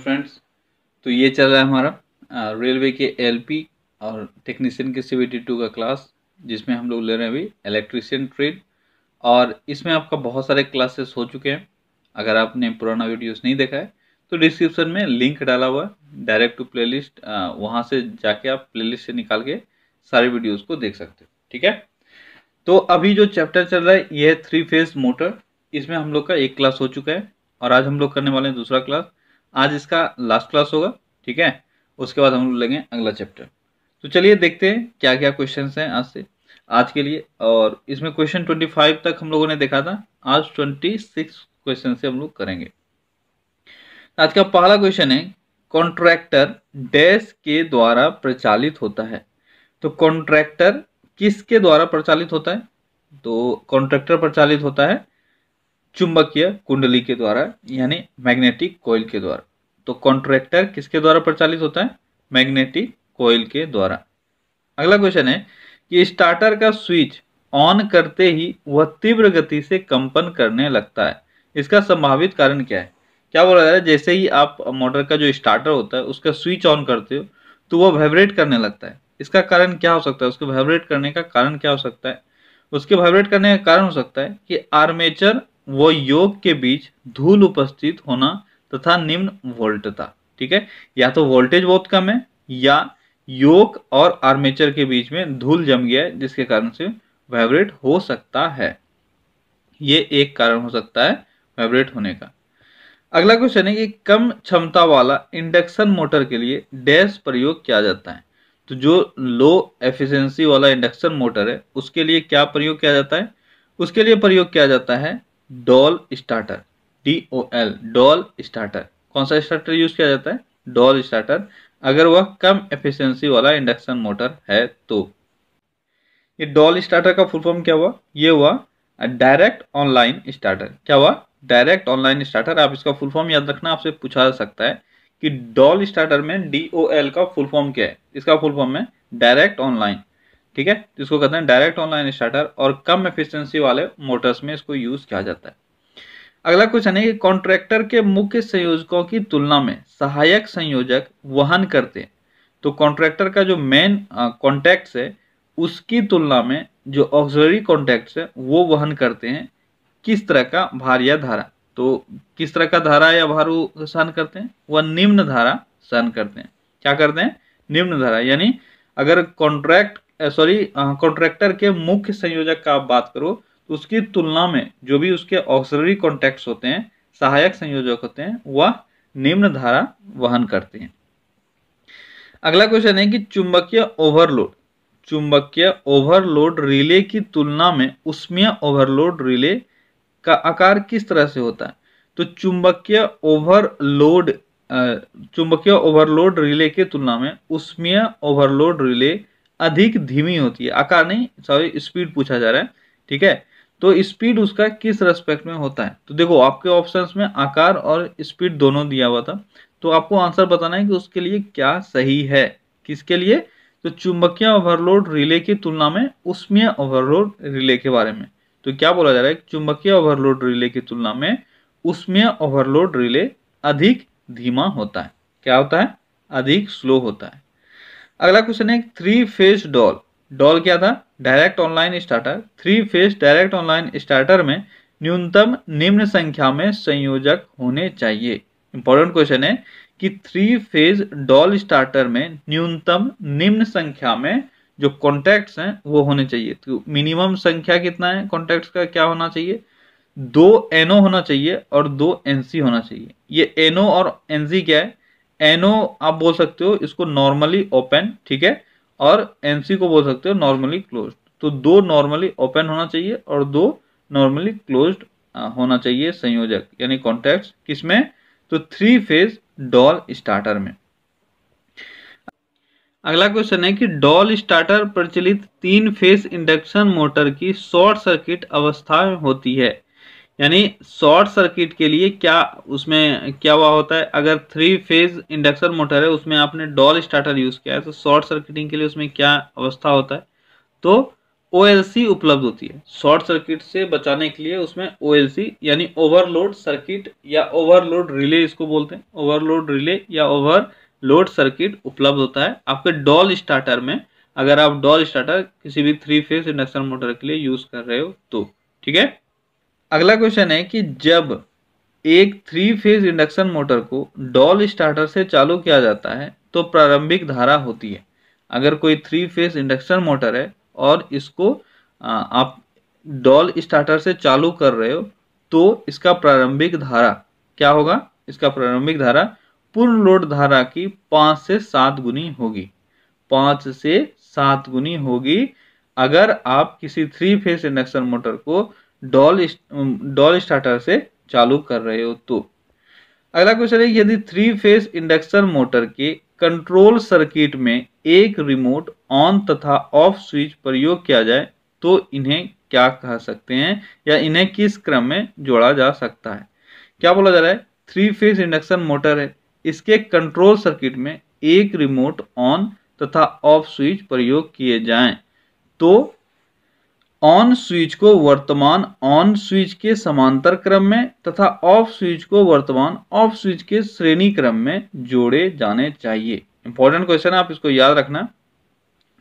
Friends, तो ये चल रहा है हमारा रेलवे के एलपी और टेक्नीशियन के सीवीटी 2 का क्लास, जिसमें हम लोग ले रहे हैं अभी इलेक्ट्रीशियन ट्रेड। और इसमें आपका बहुत सारे क्लासेस हो चुके हैं। अगर आपने पुराना वीडियोस नहीं देखा है तो डिस्क्रिप्शन में लिंक डाला हुआ है डायरेक्ट टू प्लेलिस्ट, वहाँ से जाके आप प्लेलिस्ट से निकाल के सारे वीडियोस को देख सकते हो। ठीक है, तो अभी जो चैप्टर चल रहा है ये है 3 फेज मोटर। इसमें हम लोग का एक क्लास हो चुका है और आज हम लोग करने वाले हैं दूसरा क्लास। आज इसका लास्ट क्लास होगा, ठीक है। उसके बाद हम लोग लेंगे अगला चैप्टर। तो चलिए देखते हैं क्या क्या क्वेश्चन हैं आज के लिए। और इसमें क्वेश्चन 25 तक हम लोगों ने देखा था, आज 26 क्वेश्चन से हम लोग करेंगे। आज का पहला क्वेश्चन है, कॉन्ट्रैक्टर डैश के द्वारा प्रचालित होता है। तो कॉन्ट्रैक्टर किसके द्वारा प्रचालित होता है? तो कॉन्ट्रैक्टर प्रचालित होता है चुंबकीय कुंडली के द्वारा, यानी मैग्नेटिक कॉइल के द्वारा। तो कॉन्ट्रैक्टर किसके द्वारा प्रचालित होता है? मैग्नेटिक कॉइल के द्वारा। अगला क्वेश्चन है कि स्टार्टर का स्विच ऑन करते ही वह तीव्र गति से कंपन करने लगता है। इसका संभावित कारण क्या है? क्या बोला जा रहा है, जैसे ही आप मोटर का जो स्टार्टर होता है उसका स्विच ऑन करते हो तो वह वाइब्रेट करने लगता है। इसका कारण क्या हो सकता है? उसके वाइब्रेट करने का कारण क्या हो सकता है? उसके वाइब्रेट करने का कारण हो सकता है कि आर्मेचर व योक के बीच धूल उपस्थित होना तथा निम्न वोल्टता। ठीक है, या तो वोल्टेज बहुत कम है या योक और आर्मेचर के बीच में धूल जम गया है, जिसके कारण से वाइब्रेट हो सकता है। ये एक कारण हो सकता है वाइब्रेट होने का। अगला क्वेश्चन है कि कम क्षमता वाला इंडक्शन मोटर के लिए डैश प्रयोग किया जाता है। तो जो लो एफिशिएंसी वाला इंडक्शन मोटर है उसके लिए क्या प्रयोग किया जाता है? उसके लिए प्रयोग किया जाता है doll starter, DOL, doll starter. कौन सा स्टार्टर यूज किया जाता है? डॉल स्टार्टर, अगर वह कम एफिशिएंसी वाला इंडक्शन मोटर है तो। ये डॉल स्टार्टर का फुल फॉर्म क्या हुआ? ये हुआ डायरेक्ट ऑनलाइन स्टार्टर। क्या हुआ? Direct online starter. आप इसका फुल फॉर्म याद रखना, आपसे पूछा जा सकता है कि डॉल स्टार्टर में DOL का फुल फॉर्म क्या है। इसका फुल फॉर्म है डायरेक्ट ऑनलाइन। ठीक है, जिसको कहते हैं डायरेक्ट ऑनलाइन स्टार्टर, और कम एफिशिएंसी वाले मोटर्स में इसको यूज किया जाता है। अगला क्वेश्चन है कि कॉन्ट्रैक्टर के मुख्य संयोजकों की तुलना में सहायक संयोजक वहन करते हैं। तो कॉन्ट्रैक्टर का जो मेन कॉन्टैक्ट्स है उसकी तुलना में जो ऑक्सिलरी कॉन्टैक्ट्स है वो वहन करते हैं किस तरह का भार या धारा? तो किस तरह का धारा या भार वो सहन करते हैं? वह निम्न धारा सहन करते हैं। क्या करते हैं? निम्न धारा। यानी अगर कॉन्ट्रैक्टर के मुख्य संयोजक का आप बात करो तो उसकी तुलना में जो भी उसके ऑक्सिलरी कॉन्टैक्ट्स होते हैं, सहायक संयोजक होते हैं, वह निम्न धारा वहन करते हैं। अगला क्वेश्चन है कि चुंबकीय ओवरलोड रिले की तुलना में उष्मीय ओवरलोड रिले का आकार किस तरह से होता है? तो चुंबकीय ओवरलोड रिले की तुलना में उष्मीय ओवरलोड रिले अधिक धीमी होती है। आकार नहीं, सॉरी, स्पीड पूछा जा रहा है। ठीक है, तो स्पीड उसका किस रेस्पेक्ट में होता है? तो देखो आपके ऑप्शंस में आकार और स्पीड दोनों दिया हुआ था, तो आपको आंसर बताना है कि उसके लिए क्या सही है। किसके लिए? तो चुंबकीय ओवरलोड रिले की तुलना में उष्मीय ओवरलोड रिले के बारे में। तो क्या बोला जा रहा है कि चुंबकीय ओवरलोड रिले की तुलना में उष्मीय ओवरलोड रिले अधिक धीमा होता है। क्या होता है? अधिक स्लो होता है। अगला क्वेश्चन है 3 फेज डॉल। डॉल क्या था? Direct online starter. 3 phase direct online starter में न्यूनतम निम्न संख्या में संयोजक होने चाहिए। इंपॉर्टेंट क्वेश्चन है कि 3 फेज डॉल स्टार्टर में न्यूनतम निम्न संख्या में जो कॉन्टैक्ट्स हैं वो होने चाहिए। तो मिनिमम संख्या कितना है कॉन्टैक्ट्स का? क्या होना चाहिए? 2 NO होना चाहिए और 2 NC होना चाहिए। ये NO और NC क्या है? NO आप बोल सकते हो इसको नॉर्मली ओपन, ठीक है, और NC को बोल सकते हो नॉर्मली क्लोज्ड। तो 2 नॉर्मली ओपन होना चाहिए और 2 नॉर्मली क्लोज्ड होना चाहिए संयोजक, यानी कॉन्टैक्ट्स। किसमें? तो 3 फेज डॉल स्टार्टर में। अगला क्वेश्चन है कि डॉल स्टार्टर प्रचलित 3 फेज इंडक्शन मोटर की शॉर्ट सर्किट अवस्था में होती है। यानी शॉर्ट सर्किट के लिए क्या उसमें क्या हुआ होता है? अगर 3 फेज इंडक्शन मोटर है उसमें आपने डॉल स्टार्टर यूज किया है तो शॉर्ट सर्किटिंग के लिए उसमें क्या अवस्था होता है? तो OLC उपलब्ध होती है। शॉर्ट सर्किट से बचाने के लिए उसमें OLC यानी ओवरलोड सर्किट या ओवरलोड रिले इसको बोलते हैं, ओवरलोड रिले या ओवरलोड सर्किट उपलब्ध होता है आपके डॉल स्टार्टर में, अगर आप डॉल स्टार्टर किसी भी 3 फेज इंडक्शन मोटर के लिए यूज कर रहे हो तो। ठीक है, अगला क्वेश्चन है कि जब एक 3 फेज इंडक्शन मोटर को डॉल स्टार्टर से चालू किया जाता है तो प्रारंभिक धारा होती है। अगर कोई 3 फेज इंडक्शन मोटर है और इसको आप डॉल स्टार्टर से चालू कर रहे हो तो इसका प्रारंभिक धारा क्या होगा? इसका प्रारंभिक धारा पूर्ण लोड धारा की 5 से 7 गुनी होगी। 5 से 7 गुनी होगी अगर आप किसी 3 फेज इंडक्शन मोटर को डॉल स्टार्टर से चालू कर रहे हो तो। अगला क्वेश्चन है यदि 3 फेज इंडक्शन मोटर के कंट्रोल सर्किट में एक रिमोट ऑन तथा ऑफ स्विच प्रयोग किया जाए तो इन्हें क्या कह सकते हैं या इन्हें किस क्रम में जोड़ा जा सकता है? क्या बोला जा रहा है? 3 फेज इंडक्शन मोटर है, इसके कंट्रोल सर्किट में एक रिमोट ऑन तथा ऑफ स्विच प्रयोग किए जाएं तो ऑन स्विच को वर्तमान ऑन स्विच के समांतर क्रम में तथा ऑफ स्विच को वर्तमान ऑफ स्विच के श्रेणी क्रम में जोड़े जाने चाहिए। इंपॉर्टेंट क्वेश्चन है, आप इसको याद रखना।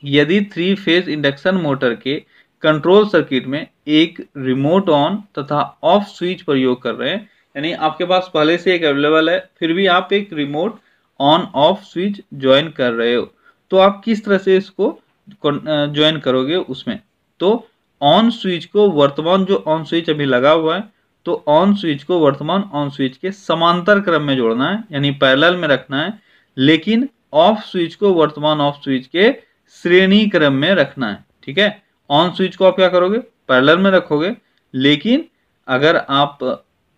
यदि 3 फेज इंडक्शन मोटर के कंट्रोल सर्किट में एक रिमोट ऑन तथा ऑफ स्विच प्रयोग कर रहे हैं, यानी आपके पास पहले से एक अवेलेबल है फिर भी आप एक remote on off switch join कर रहे हो तो आप किस तरह से इसको ज्वाइन करोगे उसमें? तो ऑन स्विच को वर्तमान जो ऑन स्विच अभी लगा हुआ है तो ऑन स्विच को वर्तमान ऑन स्विच के समांतर क्रम में जोड़ना है यानी पैरेलल में रखना है, लेकिन ऑफ स्विच को वर्तमान ऑफ स्विच के श्रेणी क्रम में रखना है। ठीक है, ऑन स्विच को आप क्या करोगे? पैरेलल में रखोगे, लेकिन अगर आप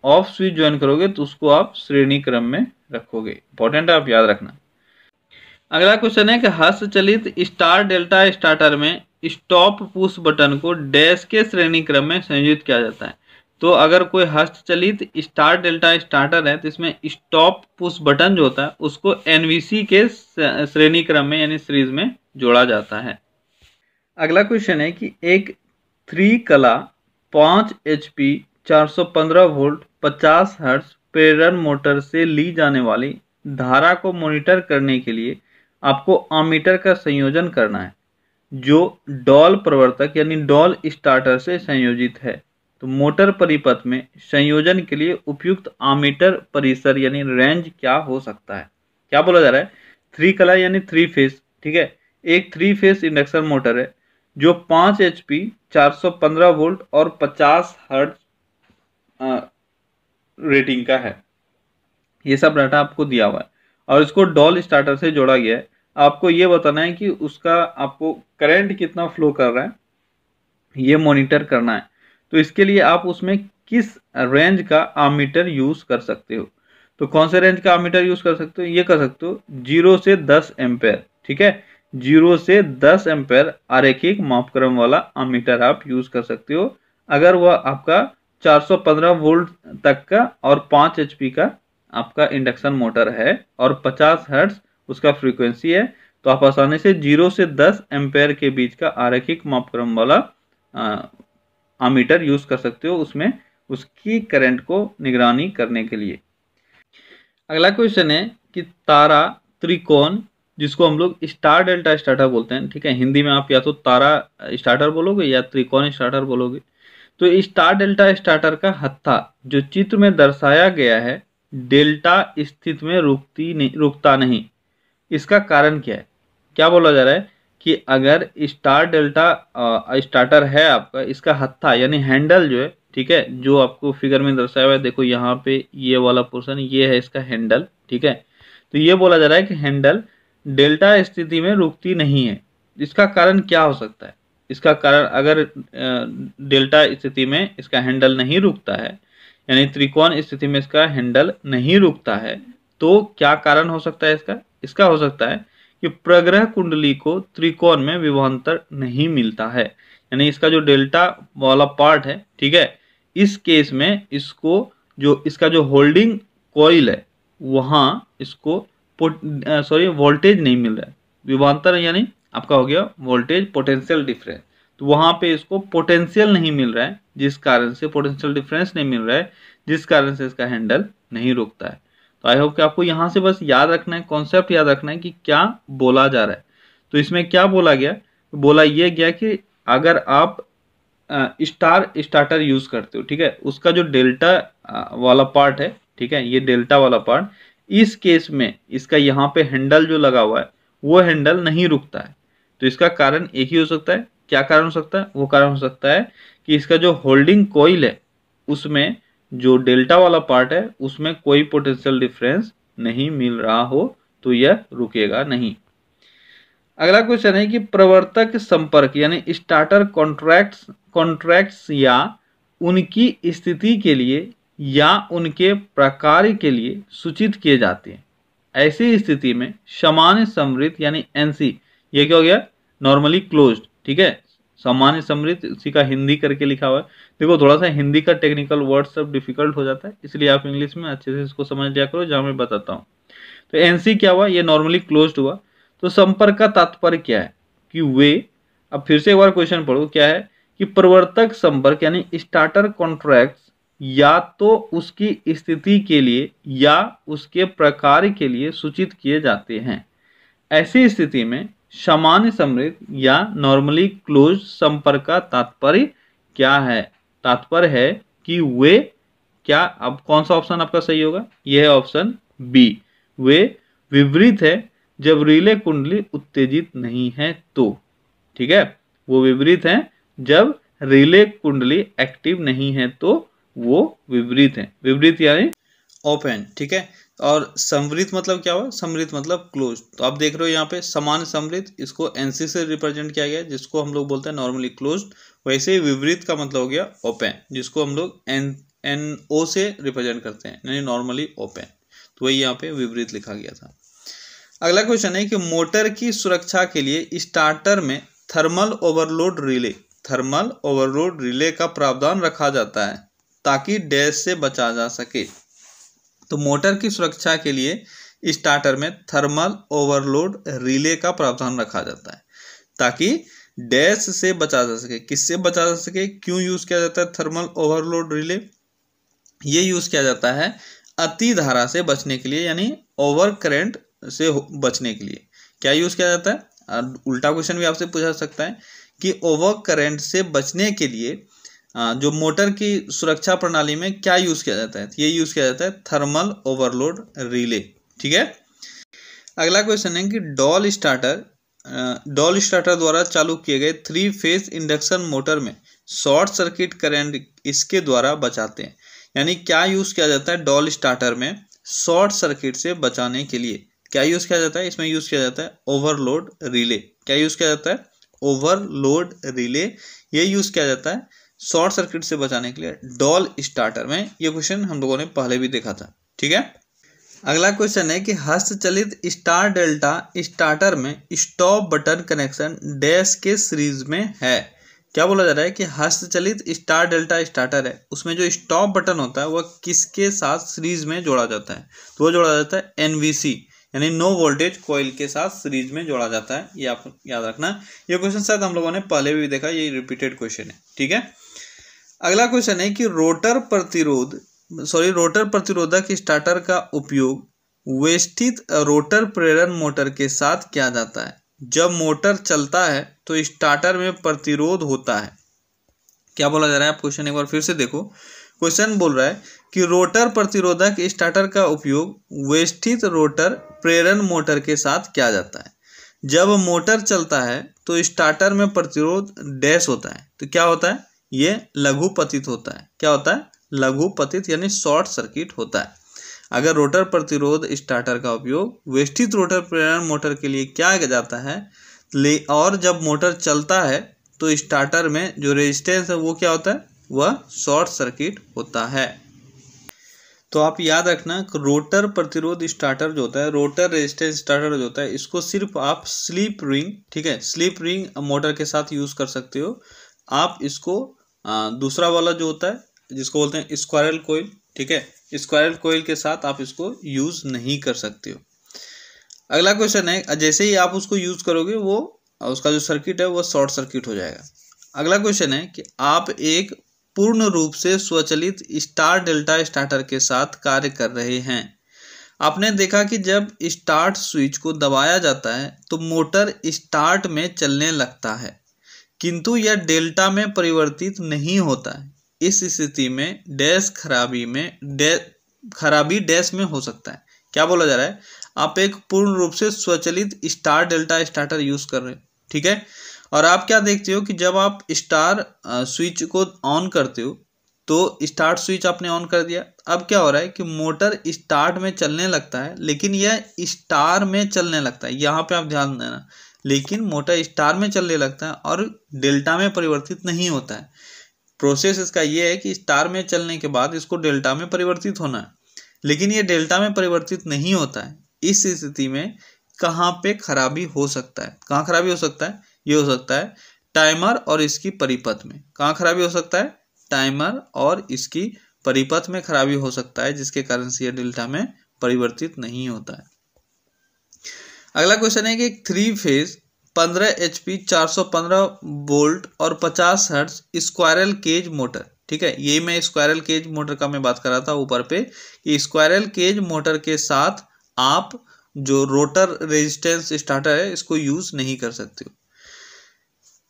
ऑफ स्विच ज्वाइन करोगे तो उसको आप श्रेणी क्रम में रखोगे। इंपॉर्टेंट है, आप याद रखना। अगला क्वेश्चन है कि हस्तचलित स्टार डेल्टा स्टार्टर में स्टॉप पुश बटन को डैश के श्रेणी क्रम में संयोजित किया जाता है। तो अगर कोई हस्तचलित स्टार डेल्टा स्टार्टर है तो इसमें स्टॉप पुश बटन जो होता है उसको NVC के श्रेणी क्रम में यानी सीरीज में जोड़ा जाता है। अगला क्वेश्चन है कि एक 3 कला 5 HP 415 वोल्ट 50 हर्ट्ज प्रेरण मोटर से ली जाने वाली धारा को मॉनिटर करने के लिए आपको अमीटर का संयोजन करना है जो डॉल प्रवर्तक यानी डॉल स्टार्टर से संयोजित है। तो मोटर परिपथ में संयोजन के लिए उपयुक्त अमीटर परिसर यानी रेंज क्या हो सकता है? क्या बोला जा रहा है? 3 कला यानी 3 फेज, ठीक है, एक 3 फेज इंडक्शन मोटर है जो 5 HP 415 वोल्ट और 50 हर्ट्ज रेटिंग का है। ये सब डाटा आपको दिया हुआ है और इसको डॉल स्टार्टर से जोड़ा गया है। आपको ये बताना है कि उसका आपको करंट कितना फ्लो कर रहा है, ये मॉनिटर करना है। तो इसके लिए आप उसमें किस रेंज का अमीटर यूज कर सकते हो? तो कौन से रेंज का अमीटर यूज कर सकते हो? ये कर सकते हो 0 से 10 एम्पेयर। ठीक है, 0 से 10 एम्पेयर आरेखिक मापक्रम वाला अमीटर आप यूज कर सकते हो अगर वह आपका 415 वोल्ट तक का और 5 HP का आपका इंडक्शन मोटर है और 50 हर्ट्ज उसका फ्रीक्वेंसी है, तो आप आसानी से 0 से 10 एम्पेयर के बीच का आरेखिक मापक्रम वाला अमीटर यूज कर सकते हो उसमें उसकी करंट को निगरानी करने के लिए। अगला क्वेश्चन है कि तारा त्रिकोण जिसको हम लोग स्टार डेल्टा स्टार्टर बोलते हैं, ठीक है, हिंदी में आप या तो तारा स्टार्टर बोलोगे या त्रिकोण स्टार्टर बोलोगे। तो स्टार डेल्टा स्टार्टर का हत्था जो चित्र में दर्शाया गया है डेल्टा स्थिति में रुकता नहीं, इसका कारण क्या है? क्या बोला जा रहा है कि अगर स्टार डेल्टा स्टार्टर है आपका, इसका हत्था यानी हैंडल जो है, ठीक है, जो आपको फिगर में दर्शाया हुआ है, देखो यहाँ पे ये वाला पोर्शन ये है इसका हैंडल, ठीक है। तो ये बोला जा रहा है कि हैंडल डेल्टा स्थिति में रुकती नहीं है। इसका कारण क्या हो सकता है? इसका कारण अगर डेल्टा स्थिति में इसका हैंडल नहीं रुकता है यानी त्रिकोण स्थिति में इसका हैंडल नहीं रुकता है तो क्या कारण हो सकता है इसका? इसका हो सकता है कि प्रग्रह कुंडली को त्रिकोण में विभवांतर नहीं मिलता है, यानी इसका जो डेल्टा वाला पार्ट है, ठीक है, इस केस में इसको जो इसका जो होल्डिंग कॉइल है वहां इसको वोल्टेज नहीं मिल रहा है। विभवांतर यानी आपका हो गया वोल्टेज पोटेंशियल डिफरेंस। तो वहां पे इसको पोटेंशियल नहीं मिल रहा है, जिस कारण से पोटेंशियल डिफरेंस नहीं मिल रहा है, जिस कारण से इसका हैंडल नहीं रुकता है। तो आई होप कि आपको यहाँ से बस याद रखना है, कॉन्सेप्ट याद रखना है कि क्या बोला जा रहा है। तो इसमें क्या बोला गया, बोला ये गया कि अगर आप स्टार्टर यूज करते हो, ठीक है, उसका जो डेल्टा वाला पार्ट है, ठीक है, ये डेल्टा वाला पार्ट, इस केस में इसका यहाँ पे हैंडल जो लगा हुआ है वो हैंडल नहीं रुकता है। तो इसका कारण एक ही हो सकता है। क्या कारण हो सकता है? वो कारण हो सकता है कि इसका जो होल्डिंग कॉइल है उसमें जो डेल्टा वाला पार्ट है उसमें कोई पोटेंशियल डिफरेंस नहीं मिल रहा हो, तो यह रुकेगा नहीं। अगला क्वेश्चन है कि प्रवर्तक संपर्क यानी स्टार्टर कॉन्ट्रैक्ट्स या उनकी स्थिति के लिए या उनके प्रकार के लिए सूचित किए जाते हैं। ऐसी स्थिति में सामान्य समृद्ध यानी एनसी, ये क्या हो गया? नॉर्मली क्लोज्ड, ठीक है। सामान्य समृद्ध, इसी का हिंदी करके लिखा हुआ है। देखो थोड़ा सा हिंदी का टेक्निकल वर्ड सब डिफिकल्ट हो जाता है, इसलिए आप इंग्लिश में अच्छे से इसको समझ लिया करो जहां मैं बताता हूँ। तो एनसी क्या हुआ? ये नॉर्मली क्लोज्ड हुआ। तो संपर्क का तात्पर्य क्या है कि वे, अब फिर से एक बार क्वेश्चन पढ़ो, क्या है कि प्रवर्तक संपर्क यानी स्टार्टर कॉन्ट्रैक्ट्स या तो उसकी स्थिति के लिए या उसके प्रकार के लिए सूचित किए जाते हैं। ऐसी स्थिति में सामान्य समृद्ध या नॉर्मली क्लोज संपर्क का तात्पर्य क्या है? तात्पर्य है कि वे क्या, अब कौन सा ऑप्शन आपका सही होगा? यह है ऑप्शन बी, वे विपरीत है जब रिले कुंडली उत्तेजित नहीं है तो, ठीक है, वो विपरीत है जब रिले कुंडली एक्टिव नहीं है तो वो विपरीत है। विपरीत यानी ओपन, ठीक है। और समृद्ध मतलब क्या हुआ? समृद्ध मतलब क्लोज। तो आप देख रहे हो यहाँ पे समान समृद्ध, इसको एनसी से रिप्रेजेंट किया गया जिसको हम लोग बोलते हैं नॉर्मली क्लोज। वैसे ही विपरीत का मतलब हो गया ओपन, जिसको हम लोग एनओ से रिप्रेजेंट करते हैं, यानी नॉर्मली ओपन। तो वही यहाँ पे विपरीत लिखा गया था। अगला क्वेश्चन है कि मोटर की सुरक्षा के लिए स्टार्टर में थर्मल ओवरलोड रिले का प्रावधान रखा जाता है ताकि डैश से बचा जा सके। तो मोटर की सुरक्षा के लिए स्टार्टर में थर्मल ओवरलोड रिले का प्रावधान रखा जाता है ताकि डैश से बचा जा सके। किससे बचा जा सके? क्यों यूज किया जाता है थर्मल ओवरलोड रिले? ये यूज किया जाता है अति धारा से बचने के लिए, यानी ओवर करंट से बचने के लिए। क्या यूज किया जाता है? उल्टा क्वेश्चन भी आपसे पूछा सकता है कि ओवर करंट से बचने के लिए जो मोटर की सुरक्षा प्रणाली में क्या यूज किया जाता है? ये यूज किया जाता है थर्मल ओवरलोड रिले, ठीक है। अगला क्वेश्चन है कि डॉल स्टार्टर द्वारा चालू किए गए 3 फेज इंडक्शन मोटर में शॉर्ट सर्किट करंट इसके द्वारा बचाते हैं। यानी क्या यूज किया जाता है डॉल स्टार्टर में शॉर्ट सर्किट से बचाने के लिए? क्या यूज किया जाता है? इसमें यूज किया जाता है ओवरलोड रिले। क्या यूज किया जाता है? Overload relay. ये यूज किया जाता है शॉर्ट सर्किट से बचाने के लिए डॉल स्टार्टर में। ये क्वेश्चन हम लोगों ने पहले भी देखा था, ठीक है। अगला क्वेश्चन है कि हस्तचलित स्टार डेल्टा स्टार्टर में स्टॉप बटन कनेक्शन डैश के सीरीज में है। क्या बोला जा रहा है कि हस्तचलित स्टार डेल्टा स्टार्टर है, उसमें जो स्टॉप बटन होता है वह किसके साथ सीरीज में जोड़ा जाता है? तो वो जोड़ा जाता है एनवीसी यानी नो वोल्टेज कॉइल के साथ सीरीज में जोड़ा जाता है। ये आप याद रखना। ये क्वेश्चन शायद हम लोगों ने पहले भी देखा, ये रिपीटेड क्वेश्चन है, ठीक है। अगला क्वेश्चन है कि रोटर प्रतिरोधक स्टार्टर का उपयोग वेष्टित रोटर प्रेरण मोटर के साथ किया जाता है। जब मोटर चलता है तो स्टार्टर में प्रतिरोध होता है। क्या बोला जा रहा है? आप क्वेश्चन एक बार फिर से देखो। क्वेश्चन बोल रहा है कि रोटर प्रतिरोधक स्टार्टर का उपयोग वेष्टित रोटर प्रेरण मोटर के साथ किया जाता है। जब मोटर चलता है तो स्टार्टर में प्रतिरोध डैश होता है। तो क्या होता है? ये लघुपतित होता है। क्या होता है? लघुपतित यानी शॉर्ट सर्किट होता है। अगर रोटर प्रतिरोध स्टार्टर का उपयोग वेष्टित रोटर प्रेरण मोटर के लिए किया जाता है और जब मोटर चलता है तो स्टार्टर में जो रेजिस्टेंस है वो क्या होता है? वह शॉर्ट सर्किट होता है। तो आप याद रखना रोटर प्रतिरोध स्टार्टर जो होता है, रोटर रेजिस्टेंस स्टार्टर जो होता है, इसको सिर्फ आप स्लिप रिंग, ठीक है, स्लिप रिंग मोटर के साथ यूज कर सकते हो। आप इसको दूसरा वाला जो होता है जिसको बोलते हैं स्क्वायरल कोइल, ठीक है, स्क्वायरल कोइल के साथ आप इसको यूज नहीं कर सकते हो। अगला क्वेश्चन है जैसे ही आप उसको यूज करोगे वो उसका जो सर्किट है वो शॉर्ट सर्किट हो जाएगा। अगला क्वेश्चन है कि आप एक पूर्ण रूप से स्वचालित स्टार डेल्टा स्टार्टर के साथ कार्य कर रहे हैं। आपने देखा कि जब स्टार्ट स्विच को दबाया जाता है तो मोटर स्टार्ट में चलने लगता है, किंतु यह डेल्टा में परिवर्तित नहीं होता है। इस स्थिति में खराबी डैश में हो सकता है। क्या बोला जा रहा है? आप एक पूर्ण रूप से स्वचालित स्टार डेल्टा स्टार्टर यूज कर रहे हो, ठीक है, और आप क्या देखते हो कि जब आप स्टार स्विच को ऑन करते हो तो स्टार्ट स्विच आपने ऑन कर दिया। अब क्या हो रहा है कि मोटर स्टार्ट में चलने लगता है, लेकिन यह स्टार में चलने लगता है। यहाँ पे आप ध्यान देना, लेकिन मोटर स्टार में चलने लगता है और डेल्टा में परिवर्तित नहीं होता है। प्रोसेस इसका ये है कि स्टार में चलने के बाद इसको डेल्टा में परिवर्तित होना है, लेकिन ये डेल्टा में परिवर्तित नहीं होता है। इस स्थिति में कहाँ पे खराबी हो सकता है? कहाँ खराबी हो सकता है? ये हो सकता है टाइमर और इसकी परिपथ में। कहाँ खराबी हो सकता है? टाइमर और इसकी परिपथ में खराबी हो सकता है, जिसके कारण से ये डेल्टा में परिवर्तित नहीं होता है। अगला क्वेश्चन है कि एक 3 फेज 15 HP 415 वोल्ट और 50 हर्ट्ज स्क्वायरल केज मोटर, ठीक है, ये मैं स्क्वायरल केज मोटर का मैं बात कर रहा था ऊपर पे कि स्क्वायरल केज मोटर के साथ आप जो रोटर रेजिस्टेंस स्टार्टर है इसको यूज नहीं कर सकते हो।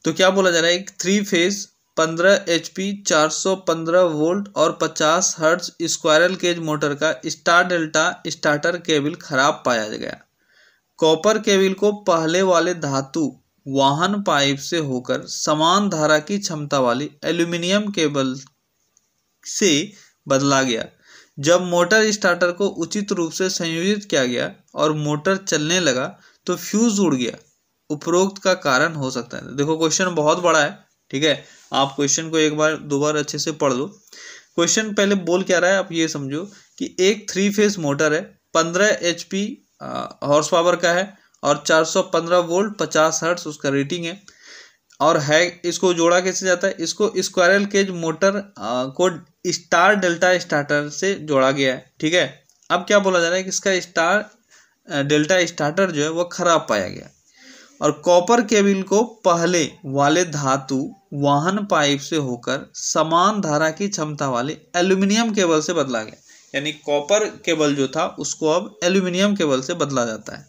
तो क्या बोला जा रहा है? एक 3 फेज 15 HP 415 वोल्ट और 50 हर्ट्ज स्क्वायरल केज मोटर का स्टार डेल्टा स्टार्टर केबल खराब पाया गया। कॉपर केबल को पहले वाले धातु वाहन पाइप से होकर समान धारा की क्षमता वाली एल्यूमिनियम केबल से बदला गया। जब मोटर स्टार्टर को उचित रूप से संयोजित किया गया और मोटर चलने लगा तो फ्यूज उड़ गया। उपरोक्त का कारण हो सकता है। देखो क्वेश्चन बहुत बड़ा है, ठीक है, आप क्वेश्चन को एक बार दो बार अच्छे से पढ़ लो। क्वेश्चन पहले बोल क्या रहा है आप ये समझो कि एक 3 फेज मोटर है, 15 HP हॉर्स पावर का है और 415 वोल्ट 50 हर्ट्ज उसका रेटिंग है, और है इसको जोड़ा कैसे जाता है? इसको स्क्वायरल केज मोटर को स्टार डेल्टा स्टार्टर से जोड़ा गया है, ठीक है। अब क्या बोला जा रहा है कि इसका स्टार डेल्टा स्टार्टर जो है वो खराब पाया गया और कॉपर केबल को पहले वाले धातु वाहन पाइप से होकर समान धारा की क्षमता वाले एल्यूमिनियम केबल से बदला गया। यानी कॉपर केबल जो था उसको अब एल्यूमिनियम केबल से बदला जाता है।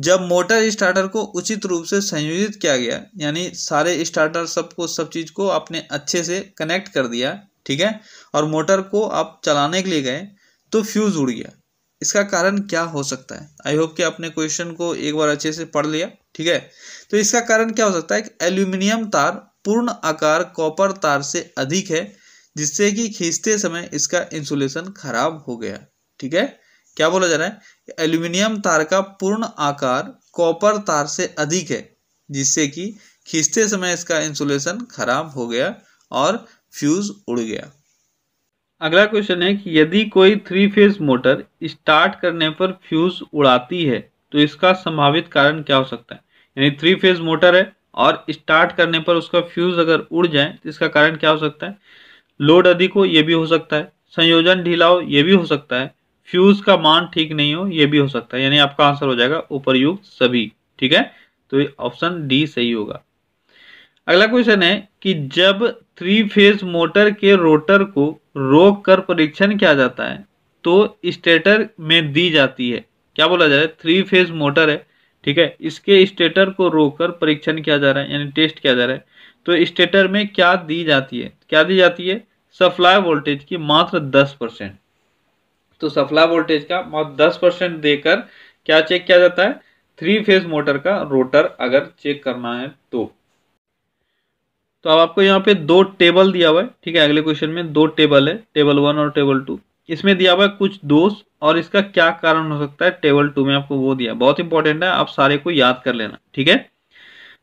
जब मोटर स्टार्टर को उचित रूप से संयोजित किया गया, यानी सारे स्टार्टर सब चीज को आपने अच्छे से कनेक्ट कर दिया, ठीक है, और मोटर को आप चलाने के लिए गए तो फ्यूज उड़ गया। इसका कारण क्या हो सकता है? आई होप कि आपने क्वेश्चन को एक बार अच्छे से पढ़ लिया, ठीक है। तो इसका कारण क्या हो सकता है कि एल्यूमिनियम तार पूर्ण आकार कॉपर तार से अधिक है, जिससे कि खींचते समय इसका इंसुलेशन खराब हो गया, ठीक है। क्या बोला जा रहा है? एल्यूमिनियम तार का पूर्ण आकार कॉपर तार से अधिक है, जिससे कि खींचते समय इसका इंसुलेशन खराब हो गया और फ्यूज उड़ गया। अगला क्वेश्चन है कि यदि कोई 3 फेज मोटर स्टार्ट करने पर फ्यूज उड़ाती है तो इसका संभावित कारण क्या हो सकता है? यानी 3 फेज मोटर है और स्टार्ट करने पर उसका फ्यूज अगर उड़ जाए तो इसका कारण क्या हो सकता है? लोड अधिक हो, ये भी हो सकता है, संयोजन ढीला हो, ये भी हो सकता है, फ्यूज का मान ठीक नहीं हो, ये भी हो सकता है। यानी आपका आंसर हो जाएगा उपर्युक्त सभी, ठीक है। तो ऑप्शन डी सही होगा। अगला क्वेश्चन है कि जब 3 फेज मोटर के रोटर को रोक कर परीक्षण किया जाता है तो स्टेटर में दी जाती है। क्या बोला जा रहा है? 3 फेज मोटर है, ठीक है, इसके स्टेटर को रोककर परीक्षण किया जा रहा है, यानी टेस्ट किया जा रहा है। तो स्टेटर में क्या दी जाती है? क्या दी जाती है? सप्लाई वोल्टेज की मात्र 10%। तो सप्लाई वोल्टेज का मात्र 10% देकर क्या चेक किया जाता है? 3 फेज मोटर का रोटर अगर चेक करना है तो अब आपको यहाँ पे 2 टेबल दिया हुआ है, ठीक है। अगले क्वेश्चन में 2 टेबल है, टेबल 1 और टेबल 2। इसमें दिया हुआ है कुछ दोष और इसका क्या कारण हो सकता है। टेबल 2 में आपको वो दिया, बहुत इंपॉर्टेंट है, आप सारे को याद कर लेना, ठीक है।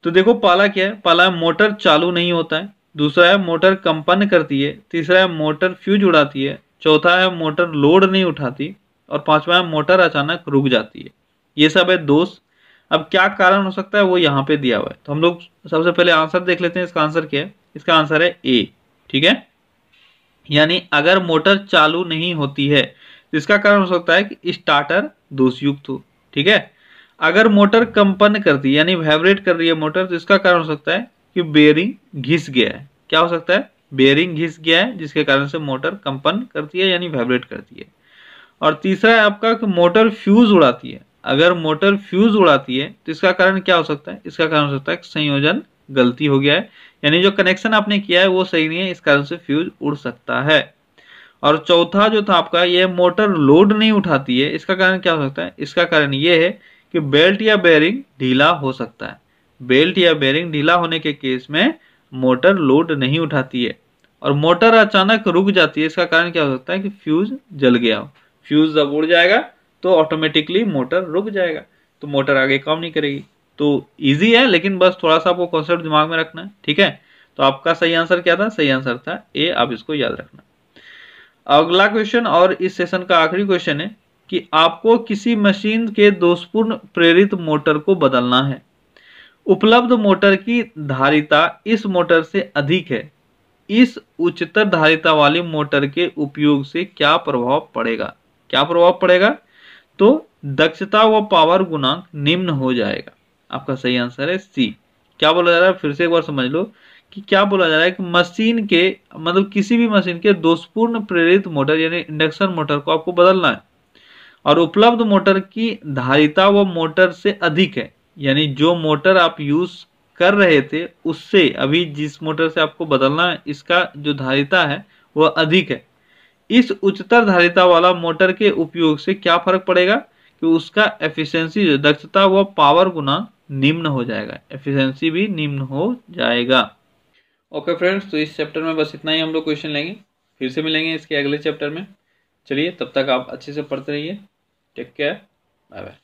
तो देखो पहला क्या है? पहला है मोटर चालू नहीं होता है, दूसरा है मोटर कंपन करती है, तीसरा है मोटर फ्यूज उड़ाती है, चौथा है मोटर लोड नहीं उठाती और पांचवा है मोटर अचानक रुक जाती है। ये सब है दोष। अब क्या कारण हो सकता है वो यहाँ पे दिया हुआ है, तो हम लोग सबसे पहले आंसर देख लेते हैं। इसका आंसर क्या है? इसका आंसर है ए, ठीक है। यानी अगर मोटर चालू नहीं होती है तो इसका कारण हो सकता है कि स्टार्टर दोषयुक्त हो, ठीक है। अगर मोटर कंपन करती है यानी वाइब्रेट कर रही है मोटर तो इसका कारण हो सकता है कि बेयरिंग घिस गया है। क्या हो सकता है? बेयरिंग घिस गया है, जिसके कारण से मोटर कंपन करती है यानी वाइब्रेट करती है। और तीसरा है आपका कि मोटर फ्यूज उड़ाती है। अगर मोटर फ्यूज उड़ाती है तो इसका कारण क्या हो सकता है? इसका कारण हो सकता है कि संयोजन गलती हो गया है, यानी जो कनेक्शन आपने किया है वो सही नहीं है, इस कारण से फ्यूज उड़ सकता है। और चौथा जो था आपका, ये मोटर लोड नहीं उठाती है, इसका कारण क्या हो सकता है? इसका कारण ये है कि बेल्ट या बेयरिंग ढीला हो सकता है। बेल्ट या बेयरिंग ढीला होने के केस में मोटर लोड नहीं उठाती है और मोटर अचानक रुक जाती है। इसका कारण क्या हो सकता है? कि फ्यूज जल गया हो। फ्यूज जब उड़ जाएगा तो ऑटोमेटिकली मोटर रुक जाएगा, तो मोटर आगे काम नहीं करेगी। तो इजी है, लेकिन बस थोड़ा सा आपको कॉन्सेप्ट दिमाग में रखना है, ठीक है। तो आपका सही आंसर क्या था? सही आंसर था ए, आप इसको याद रखना। अगला क्वेश्चन और इस सेशन का आखिरी क्वेश्चन है कि आपको किसी मशीन के दोषपूर्ण प्रेरित मोटर को बदलना है। उपलब्ध मोटर की धारिता इस मोटर से अधिक है। इस उच्चतर धारिता वाली मोटर के उपयोग से क्या प्रभाव पड़ेगा? क्या प्रभाव पड़ेगा? तो दक्षता व पावर गुणांक निम्न हो जाएगा। आपका सही आंसर है सी। क्या बोला जा रहा है? फिर से एक बार समझ लो कि क्या बोला जा रहा है कि मशीन के, मतलब किसी भी मशीन के दोषपूर्ण प्रेरित मोटर यानी इंडक्शन मोटर को आपको बदलना है और उपलब्ध मोटर की धारिता वो मोटर से अधिक है, यानी जो मोटर आप यूज कर रहे थे उससे अभी जिस मोटर से आपको बदलना है इसका जो धारिता है वह अधिक है। इस उच्चतर धारिता वाला मोटर के उपयोग से क्या फर्क पड़ेगा? कि उसका एफिशिएंसी जो दक्षता व पावर गुना निम्न हो जाएगा, एफिशिएंसी भी निम्न हो जाएगा। ओके फ्रेंड्स, तो इस चैप्टर में बस इतना ही हम लोग क्वेश्चन लेंगे, फिर से मिलेंगे इसके अगले चैप्टर में। चलिए तब तक आप अच्छे से पढ़ते रहिए। Take care, bye bye.